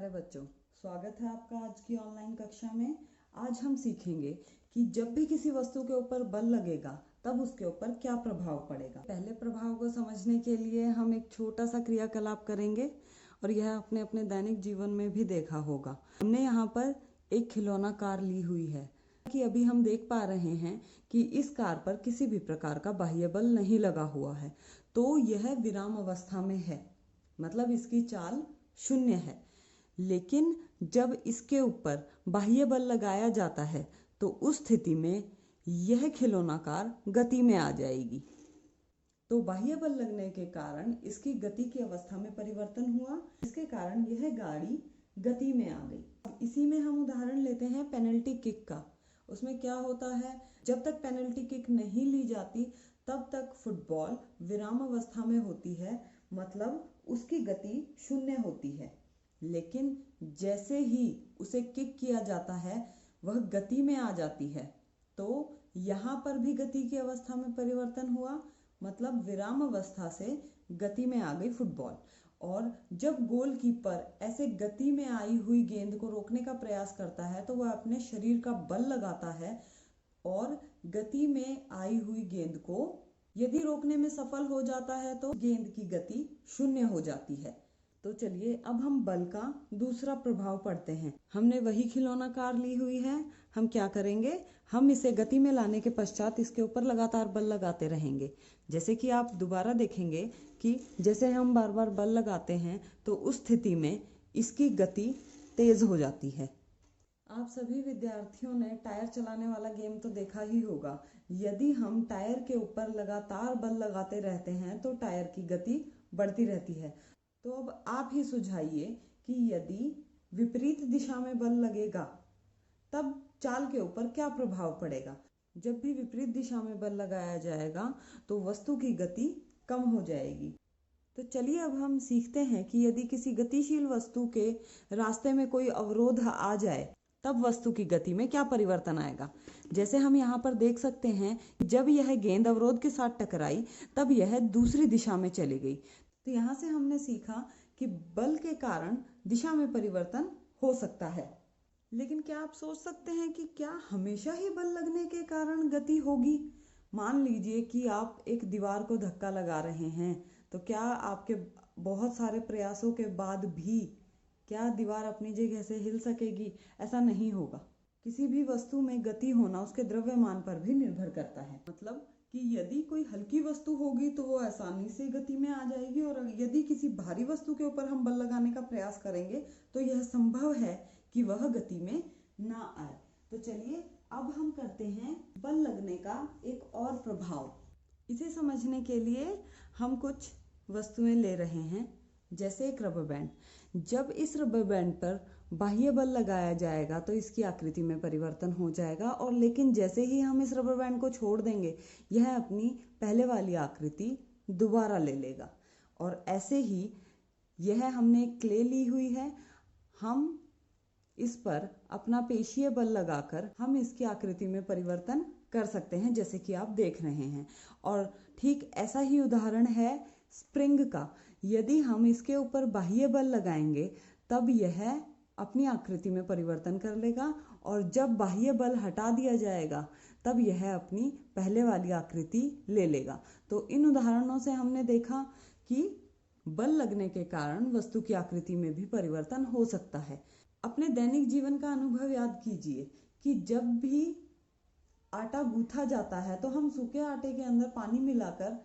प्यारे बच्चों, स्वागत है आपका आज की ऑनलाइन कक्षा में। आज हम सीखेंगे कि जब भी किसी वस्तु के ऊपर बल लगेगा तब उसके ऊपर क्या प्रभाव पड़ेगा। पहले प्रभाव को समझने के लिए हम एक छोटा सा क्रियाकलाप करेंगे और यह अपने अपने दैनिक जीवन में भी देखा होगा। हमने यहाँ पर एक खिलौना कार ली हुई है कि अभी हम देख पा रहे हैं कि इस कार पर किसी भी प्रकार का बाह्य बल नहीं लगा हुआ है, तो यह विराम अवस्था में है, मतलब इसकी चाल शून्य है। लेकिन जब इसके ऊपर बाह्य बल लगाया जाता है तो उस स्थिति में यह खिलौना कार गति में आ जाएगी। तो बाह्य बल लगने के कारण इसकी गति की अवस्था में परिवर्तन हुआ, इसके कारण यह गाड़ी गति में आ गई। इसी में हम उदाहरण लेते हैं पेनल्टी किक का। उसमें क्या होता है, जब तक पेनल्टी किक नहीं ली जाती तब तक फुटबॉल विराम अवस्था में होती है, मतलब उसकी गति शून्य होती है। लेकिन जैसे ही उसे किक किया जाता है वह गति में आ जाती है। तो यहाँ पर भी गति की अवस्था में परिवर्तन हुआ, मतलब विराम अवस्था से गति में आ गई फुटबॉल। और जब गोलकीपर ऐसे गति में आई हुई गेंद को रोकने का प्रयास करता है तो वह अपने शरीर का बल लगाता है और गति में आई हुई गेंद को यदि रोकने में सफल हो जाता है तो गेंद की गति शून्य हो जाती है। तो चलिए अब हम बल का दूसरा प्रभाव पढ़ते हैं। हमने वही खिलौना कार ली हुई है, हम क्या करेंगे, हम इसे गति में लाने के पश्चात इसके ऊपर लगातार बल लगाते रहेंगे। जैसे कि आप दोबारा देखेंगे कि जैसे हम बार बार बल लगाते हैं तो उस स्थिति में इसकी गति तेज हो जाती है। आप सभी विद्यार्थियों ने टायर चलाने वाला गेम तो देखा ही होगा। यदि हम टायर के ऊपर लगातार बल लगाते रहते हैं तो टायर की गति बढ़ती रहती है। तो अब आप ही सुझाइए कि यदि विपरीत दिशा में बल लगेगा तब चाल के ऊपर क्या प्रभाव पड़ेगा। जब भी विपरीत दिशा में बल लगाया जाएगा तो वस्तु की गति कम हो जाएगी। तो चलिए अब हम सीखते हैं कि यदि किसी गतिशील वस्तु के रास्ते में कोई अवरोध आ जाए तब वस्तु की गति में क्या परिवर्तन आएगा। जैसे हम यहाँ पर देख सकते हैं, जब यह गेंद अवरोध के साथ टकराई तब यह दूसरी दिशा में चली गई। तो यहाँ से हमने सीखा कि बल के कारण दिशा में परिवर्तन हो सकता है। लेकिन क्या आप सोच सकते हैं कि क्या हमेशा ही बल लगने के कारण गति होगी। मान लीजिए कि आप एक दीवार को धक्का लगा रहे हैं, तो क्या आपके बहुत सारे प्रयासों के बाद भी क्या दीवार अपनी जगह से हिल सकेगी? ऐसा नहीं होगा। किसी भी वस्तु में गति होना उसके द्रव्यमान पर भी निर्भर करता है। मतलब कि यदि कोई हल्की वस्तु होगी तो वो आसानी से गति में आ जाएगी, और यदि किसी भारी वस्तु के ऊपर हम बल लगाने का प्रयास करेंगे तो यह संभव है कि वह गति में ना आए। तो चलिए अब हम करते हैं बल लगने का एक और प्रभाव। इसे समझने के लिए हम कुछ वस्तुएं ले रहे हैं, जैसे एक रबर बैंड। जब इस रबर बैंड पर बाह्य बल लगाया जाएगा तो इसकी आकृति में परिवर्तन हो जाएगा, और लेकिन जैसे ही हम इस रबर बैंड को छोड़ देंगे यह अपनी पहले वाली आकृति दोबारा ले लेगा। और ऐसे ही यह हमने एक क्ले ली हुई है, हम इस पर अपना पेशीय बल लगाकर हम इसकी आकृति में परिवर्तन कर सकते हैं, जैसे कि आप देख रहे हैं। और ठीक ऐसा ही उदाहरण है स्प्रिंग का। यदि हम इसके ऊपर बाह्य बल लगाएंगे तब यह अपनी आकृति में परिवर्तन कर लेगा, और जब बाह्य बल हटा दिया जाएगा तब यह अपनी पहले वाली आकृति ले लेगा। तो इन उदाहरणों से हमने देखा कि बल लगने के कारण वस्तु की आकृति में भी परिवर्तन हो सकता है। अपने दैनिक जीवन का अनुभव याद कीजिए कि जब भी आटा गूंथा जाता है तो हम सूखे आटे के अंदर पानी मिलाकर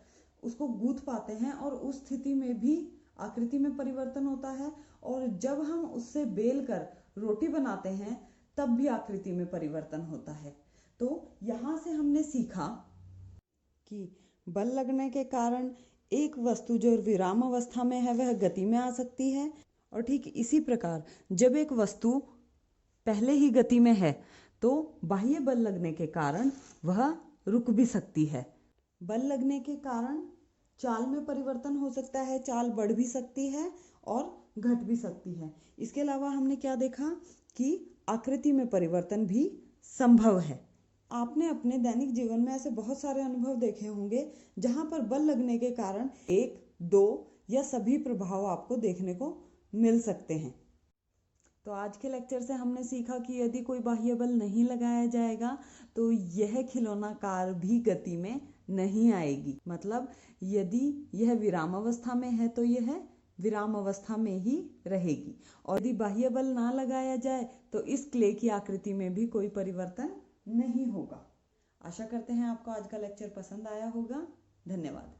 उसको गूंथ पाते हैं, और उस स्थिति में भी आकृति में परिवर्तन होता है। और जब हम उससे बेल कर रोटी बनाते हैं तब भी आकृति में परिवर्तन होता है। तो यहाँ से हमने सीखा कि बल लगने के कारण एक वस्तु जो विराम अवस्था में है वह गति में आ सकती है, और ठीक इसी प्रकार जब एक वस्तु पहले ही गति में है तो बाह्य बल लगने के कारण वह रुक भी सकती है। बल लगने के कारण चाल में परिवर्तन हो सकता है, चाल बढ़ भी सकती है और घट भी सकती है। इसके अलावा हमने क्या देखा कि आकृति में परिवर्तन भी संभव है। आपने अपने दैनिक जीवन में ऐसे बहुत सारे अनुभव देखे होंगे जहां पर बल लगने के कारण एक, दो या सभी प्रभाव आपको देखने को मिल सकते हैं। तो आज के लेक्चर से हमने सीखा कि यदि कोई बाह्य बल नहीं लगाया जाएगा तो यह खिलौना कार भी गति में नहीं आएगी। मतलब यदि यह विराम अवस्था में है तो यह विराम अवस्था में ही रहेगी, और यदि बाह्य बल ना लगाया जाए तो इस क्ले की आकृति में भी कोई परिवर्तन नहीं होगा। आशा करते हैं आपको आज का लेक्चर पसंद आया होगा। धन्यवाद।